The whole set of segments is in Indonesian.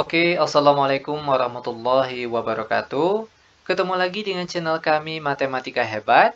Oke, Assalamualaikum warahmatullahi wabarakatuh. Ketemu lagi dengan channel kami Matematika Hebat.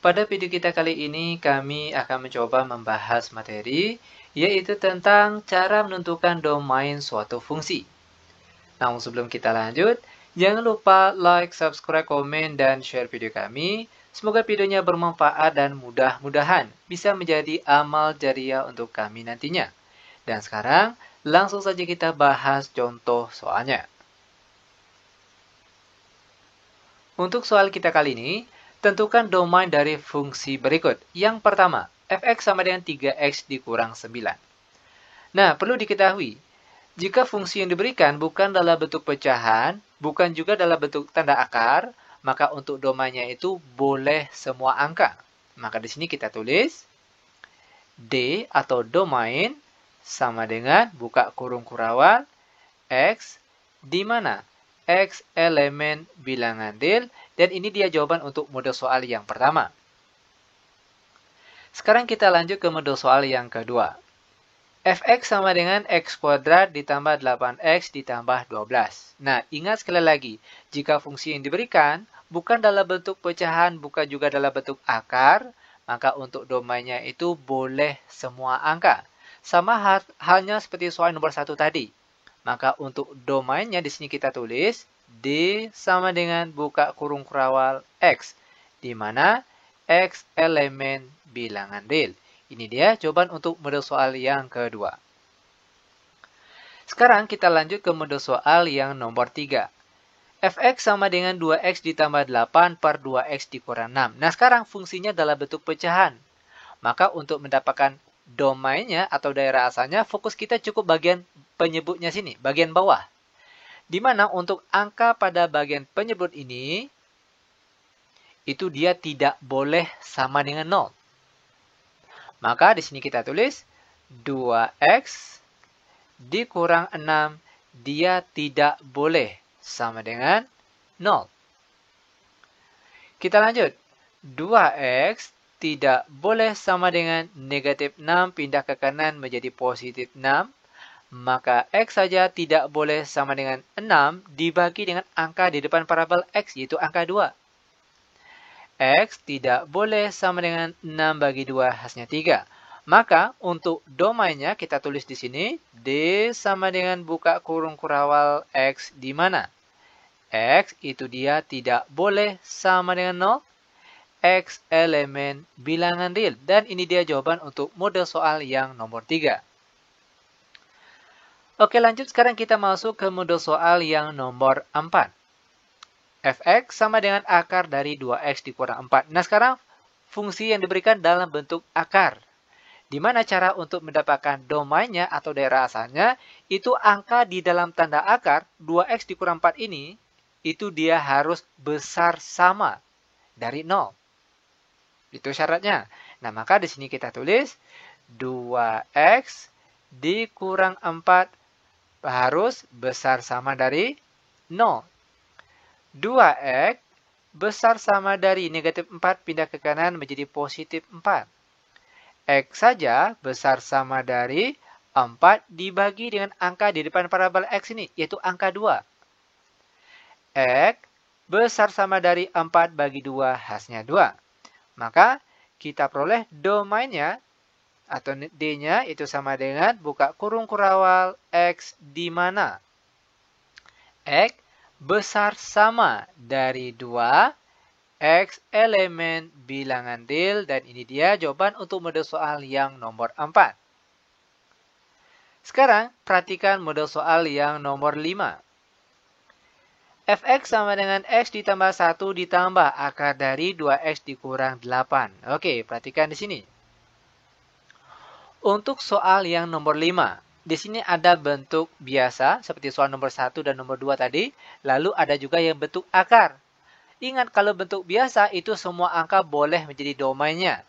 Pada video kita kali ini, kami akan mencoba membahas materi, yaitu tentang cara menentukan domain suatu fungsi. Namun sebelum kita lanjut, jangan lupa like, subscribe, komen, dan share video kami. Semoga videonya bermanfaat dan mudah-mudahan bisa menjadi amal jariah untuk kami nantinya. Dan sekarang, langsung saja kita bahas contoh soalnya. Untuk soal kita kali ini, tentukan domain dari fungsi berikut. Yang pertama, fx sama dengan 3x dikurang 9. Nah, perlu diketahui, jika fungsi yang diberikan bukan dalam bentuk pecahan, bukan juga dalam bentuk tanda akar, maka untuk domainnya itu boleh semua angka. Maka di sini kita tulis D atau domain sama dengan buka kurung kurawal X, di mana X elemen bilangan real, dan ini dia jawaban untuk model soal yang pertama. Sekarang kita lanjut ke model soal yang kedua. Fx sama dengan X kuadrat ditambah 8X ditambah 12. Nah, ingat sekali lagi, jika fungsi yang diberikan bukan dalam bentuk pecahan, bukan juga dalam bentuk akar, maka untuk domainnya itu boleh semua angka. Sama halnya seperti soal nomor 1 tadi. Maka untuk domainnya di sini kita tulis D sama dengan buka kurung kurawal X, di mana X elemen bilangan real. Ini dia jawaban untuk model soal yang kedua. Sekarang kita lanjut ke model soal yang nomor 3. Fx sama dengan 2x ditambah 8 per 2x dikurang 6. Nah, sekarang fungsinya dalam bentuk pecahan. Maka untuk mendapatkan domainnya atau daerah asalnya, fokus kita cukup bagian penyebutnya sini, bagian bawah. Di mana untuk angka pada bagian penyebut ini, itu dia tidak boleh sama dengan 0. Maka di sini kita tulis 2x dikurang 6, dia tidak boleh sama dengan 0. Kita lanjut. 2x tidak boleh sama dengan negatif 6 pindah ke kanan menjadi positif 6. Maka x saja tidak boleh sama dengan 6 dibagi dengan angka di depan parabel x, yaitu angka 2. X tidak boleh sama dengan 6 bagi 2 hasilnya 3. Maka untuk domainnya kita tulis di sini D sama dengan buka kurung kurawal X, di mana X itu dia tidak boleh sama dengan 0. X elemen bilangan real. Dan ini dia jawaban untuk model soal yang nomor 3. Oke, lanjut sekarang kita masuk ke model soal yang nomor 4. Fx sama dengan akar dari 2x dikurang 4. Nah, sekarang fungsi yang diberikan dalam bentuk akar. Di mana cara untuk mendapatkan domainnya atau daerah asalnya, itu angka di dalam tanda akar 2x dikurang 4 ini, itu dia harus besar sama dari 0. Itu syaratnya. Nah, maka di sini kita tulis 2x dikurang 4 harus besar sama dari 0. 2x besar sama dari negatif 4 pindah ke kanan menjadi positif 4. X saja besar sama dari 4 dibagi dengan angka di depan parabel X ini, yaitu angka 2. X besar sama dari 4 bagi 2 hasilnya 2. Maka kita peroleh domainnya atau D-nya itu sama dengan buka kurung kurawal X, di mana X besar sama dari 2, X elemen bilangan real, dan ini dia jawaban untuk model soal yang nomor 4. Sekarang perhatikan model soal yang nomor 5. Fx sama dengan X ditambah 1 ditambah akar dari 2X dikurang 8. Oke, perhatikan di sini. Untuk soal yang nomor 5, di sini ada bentuk biasa seperti soal nomor 1 dan nomor 2 tadi, lalu ada juga yang bentuk akar. Ingat, kalau bentuk biasa itu semua angka boleh menjadi domainnya.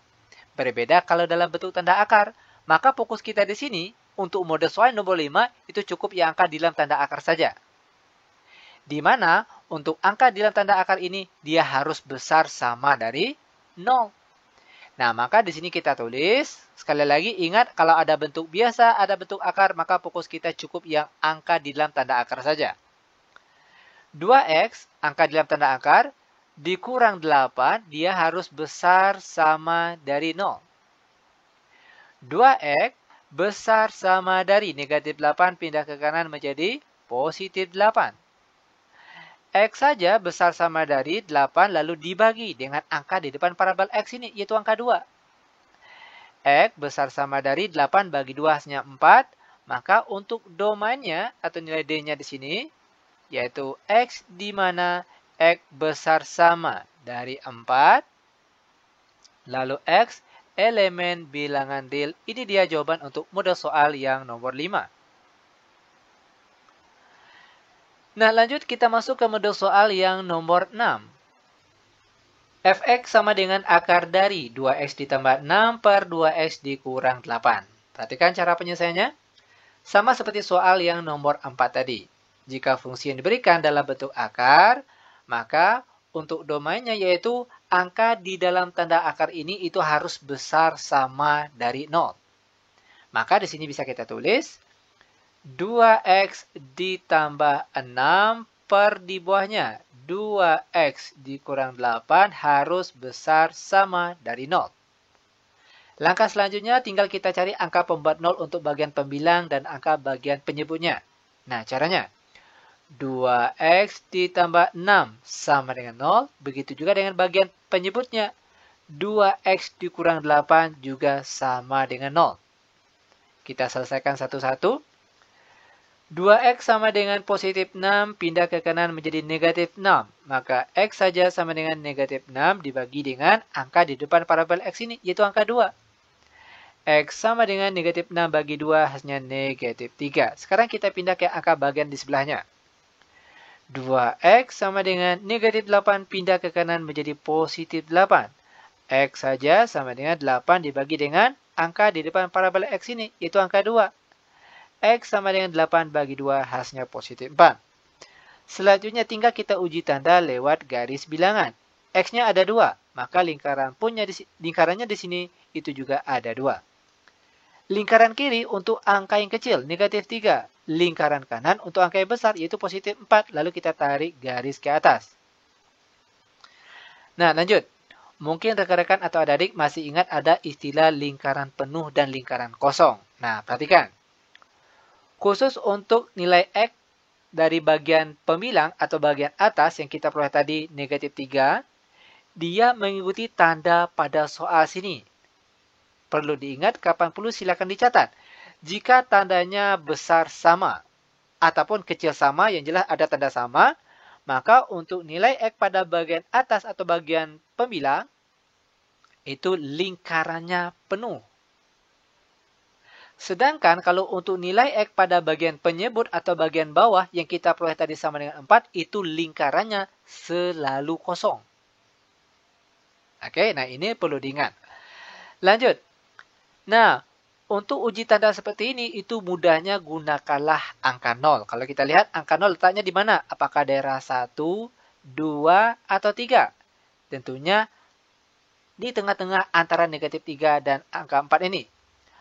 Berbeda kalau dalam bentuk tanda akar, maka fokus kita di sini untuk mode soal nomor 5 itu cukup yang angka di dalam tanda akar saja. Di mana untuk angka di dalam tanda akar ini dia harus besar sama dari 0. Nah, maka di sini kita tulis, sekali lagi ingat kalau ada bentuk biasa, ada bentuk akar, maka fokus kita cukup yang angka di dalam tanda akar saja. 2x, angka di dalam tanda akar, dikurang 8, dia harus besar sama dari 0. 2x besar sama dari negatif 8 pindah ke kanan menjadi positif 8. X saja besar sama dari 8 lalu dibagi dengan angka di depan parabel X ini, yaitu angka 2. X besar sama dari 8 bagi 2 hasilnya 4. Maka untuk domainnya atau nilai D-nya di sini, yaitu X di mana X besar sama dari 4. Lalu X elemen bilangan real. Ini dia jawaban untuk model soal yang nomor 5. Nah, lanjut kita masuk ke model soal yang nomor 6. Fx sama dengan akar dari 2x ditambah 6 per 2x dikurang 8. Perhatikan cara penyelesaiannya. Sama seperti soal yang nomor 4 tadi. Jika fungsi yang diberikan dalam bentuk akar, maka untuk domainnya yaitu angka di dalam tanda akar ini itu harus besar sama dari 0. Maka di sini bisa kita tulis 2x ditambah 6 per di bawahnya 2x dikurang 8 harus besar sama dari 0. Langkah selanjutnya tinggal kita cari angka pembuat 0 untuk bagian pembilang dan angka bagian penyebutnya. Nah, caranya 2x ditambah 6 sama dengan 0. Begitu juga dengan bagian penyebutnya. 2x dikurang 8 juga sama dengan 0. Kita selesaikan satu-satu. 2x sama dengan positif 6, pindah ke kanan menjadi negatif 6. Maka x saja sama dengan negatif 6 dibagi dengan angka di depan parabel x ini, yaitu angka 2. X sama dengan negatif 6 bagi 2, hasilnya negatif 3. Sekarang kita pindah ke angka bagian di sebelahnya. 2x sama dengan negatif 8, pindah ke kanan menjadi positif 8. X saja sama dengan 8 dibagi dengan angka di depan parabel x ini, yaitu angka 2. X sama dengan 8 bagi 2, hasilnya positif 4. Selanjutnya tinggal kita uji tanda lewat garis bilangan. X-nya ada 2, maka lingkarannya di sini itu juga ada 2. Lingkaran kiri untuk angka yang kecil, negatif 3. Lingkaran kanan untuk angka yang besar, yaitu positif 4. Lalu kita tarik garis ke atas. Nah, lanjut. Mungkin rekan-rekan atau adik-adik masih ingat ada istilah lingkaran penuh dan lingkaran kosong. Nah, perhatikan. Khusus untuk nilai X dari bagian pembilang atau bagian atas yang kita peroleh tadi negatif 3, dia mengikuti tanda pada soal sini. Perlu diingat, kapan perlu silakan dicatat. Jika tandanya besar sama ataupun kecil sama, yang jelas ada tanda sama, maka untuk nilai X pada bagian atas atau bagian pembilang, itu lingkarannya penuh. Sedangkan kalau untuk nilai X pada bagian penyebut atau bagian bawah yang kita peroleh tadi sama dengan 4, itu lingkarannya selalu kosong. Oke, nah ini perlu diingat. Lanjut. Nah, untuk uji tanda seperti ini, itu mudahnya gunakanlah angka 0. Kalau kita lihat angka 0 letaknya di mana? Apakah daerah 1, 2, atau 3? Tentunya di tengah-tengah antara negatif 3 dan angka 4 ini.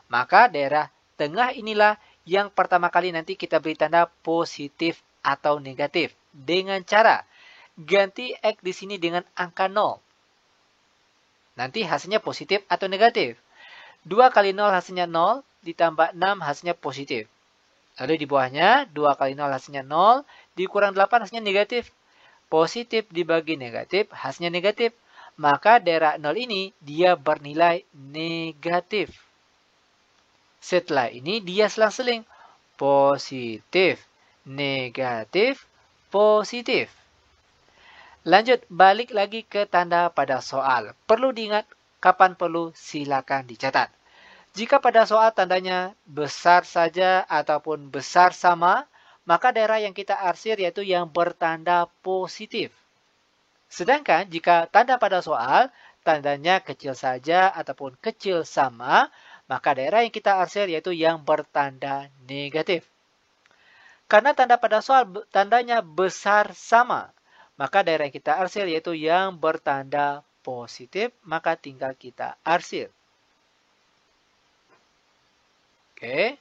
Maka daerah tengah inilah yang pertama kali nanti kita beri tanda positif atau negatif. Dengan cara ganti X di sini dengan angka 0. Nanti hasilnya positif atau negatif. 2 kali 0 hasilnya 0, ditambah 6 hasilnya positif. Lalu di bawahnya 2 kali 0 hasilnya 0, dikurang 8 hasilnya negatif. Positif dibagi negatif, hasilnya negatif. Maka daerah 0 ini dia bernilai negatif. Setelah ini dia selang-seling. Positif, negatif, positif. Lanjut, balik lagi ke tanda pada soal. Perlu diingat, kapan perlu silakan dicatat. Jika pada soal tandanya besar saja ataupun besar sama, maka daerah yang kita arsir yaitu yang bertanda positif. Sedangkan jika tanda pada soal tandanya kecil saja ataupun kecil sama, maka daerah yang kita arsir yaitu yang bertanda negatif. Karena tanda pada soal tandanya besar sama, maka daerah yang kita arsir yaitu yang bertanda positif, maka tinggal kita arsir. Oke.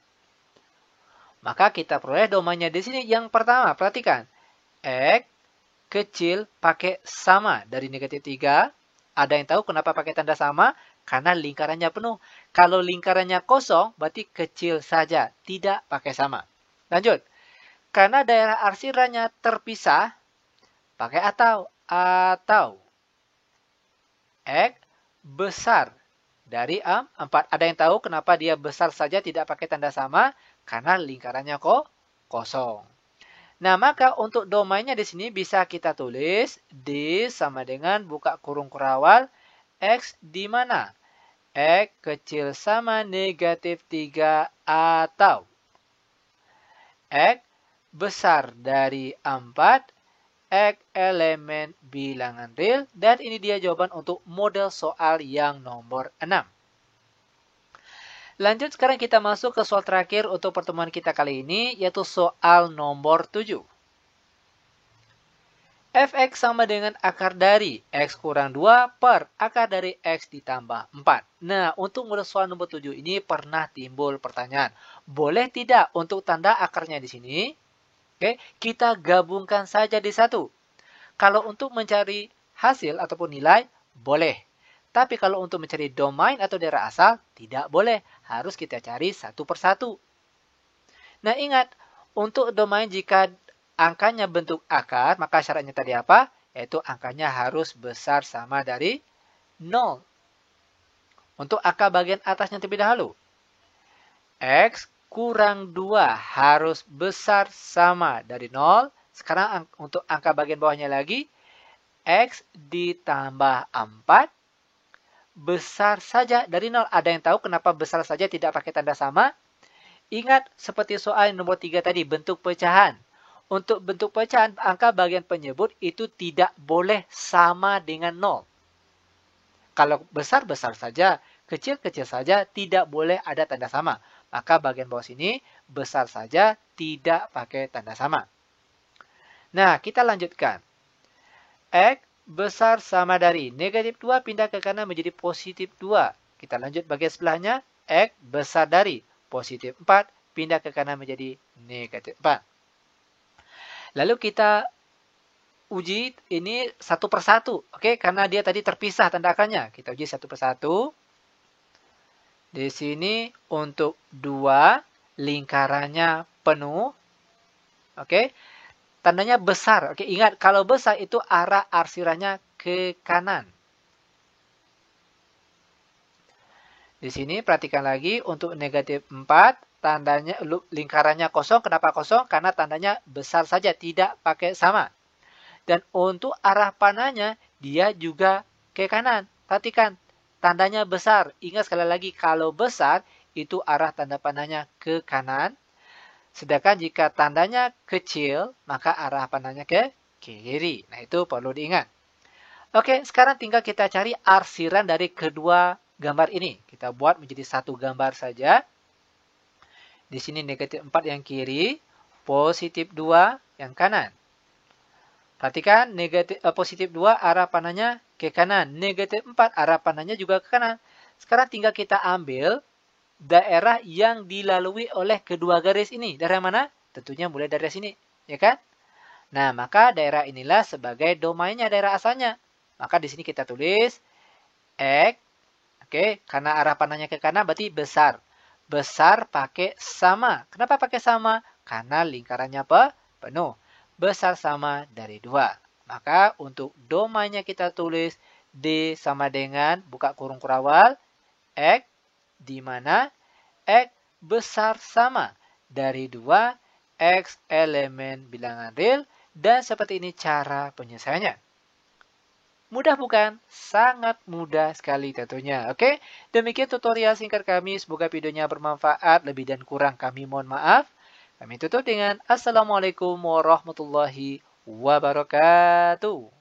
Maka kita peroleh domainnya di sini. Yang pertama, perhatikan. X kecil pakai sama dari negatif 3. Ada yang tahu kenapa pakai tanda sama? Karena lingkarannya penuh. Kalau lingkarannya kosong, berarti kecil saja. Tidak pakai sama. Lanjut. Karena daerah arsirannya terpisah, pakai atau. X besar dari 4. Ada yang tahu kenapa dia besar saja tidak pakai tanda sama? Karena lingkarannya kosong. Nah, maka untuk domainnya di sini bisa kita tulis D sama dengan buka kurung kurawal X di mana? X kecil sama negatif 3 atau X besar dari 4, X elemen bilangan real, dan ini dia jawaban untuk model soal yang nomor 6. Lanjut, sekarang kita masuk ke soal terakhir untuk pertemuan kita kali ini, yaitu soal nomor 7. Fx sama dengan akar dari X kurang 2 per akar dari X ditambah 4. Nah, untuk model soal nomor 7 ini pernah timbul pertanyaan. Boleh tidak untuk tanda akarnya di sini? Oke, kita gabungkan saja di satu. Kalau untuk mencari hasil ataupun nilai, boleh. Tapi kalau untuk mencari domain atau daerah asal, tidak boleh. Harus kita cari satu persatu. Nah, ingat, untuk domain jika angkanya bentuk akar, maka syaratnya tadi apa? Yaitu angkanya harus besar sama dari 0. Untuk angka bagian atasnya terlebih dahulu. X kurang 2 harus besar sama dari 0. Sekarang untuk angka bagian bawahnya lagi. X ditambah 4 besar saja dari 0. Ada yang tahu kenapa besar saja tidak pakai tanda sama? Ingat seperti soal nomor 3 tadi, bentuk pecahan. Untuk bentuk pecahan, angka bagian penyebut itu tidak boleh sama dengan 0. Kalau besar-besar saja, kecil-kecil saja, tidak boleh ada tanda sama. Maka bagian bawah sini, besar saja, tidak pakai tanda sama. Nah, kita lanjutkan. X besar sama dari negatif 2 pindah ke kanan menjadi positif 2. Kita lanjut bagian sebelahnya. X besar dari positif 4 pindah ke kanan menjadi negatif 4. Lalu kita uji ini satu persatu. Oke, karena dia tadi terpisah tanda akarnya. Kita uji satu persatu. Di sini untuk 2 lingkarannya penuh. Oke. Tandanya besar. Oke, ingat kalau besar itu arah arsirannya ke kanan. Di sini perhatikan lagi untuk negatif 4, tandanya lingkarannya kosong. Kenapa kosong? Karena tandanya besar saja, tidak pakai sama. Dan untuk arah panahnya, dia juga ke kanan. Perhatikan, tandanya besar. Ingat sekali lagi, kalau besar, itu arah tanda panahnya ke kanan. Sedangkan jika tandanya kecil, maka arah panahnya ke kiri. Nah, itu perlu diingat. Oke, sekarang tinggal kita cari arsiran dari kedua gambar ini. Kita buat menjadi satu gambar saja. Di sini negatif 4 yang kiri, positif 2 yang kanan. Perhatikan, positif 2 arah panahnya ke kanan. Negatif 4 arah panahnya juga ke kanan. Sekarang tinggal kita ambil daerah yang dilalui oleh kedua garis ini. Daerah mana? Tentunya mulai dari sini, ya kan? Nah, maka daerah inilah sebagai domainnya, daerah asalnya. Maka di sini kita tulis X. Oke, karena arah panahnya ke kanan berarti besar. Besar pakai sama. Kenapa pakai sama? Karena lingkarannya penuh. Besar sama dari 2. Maka untuk domainnya kita tulis D sama dengan buka kurung kurawal X, di mana X besar sama dari 2, X elemen bilangan real, dan seperti ini cara penyelesaiannya. Mudah bukan? Sangat mudah sekali tentunya. Oke, demikian tutorial singkat kami. Semoga videonya bermanfaat. Lebih dan kurang kami mohon maaf. Kami tutup dengan Assalamualaikum warahmatullahi wabarakatuh.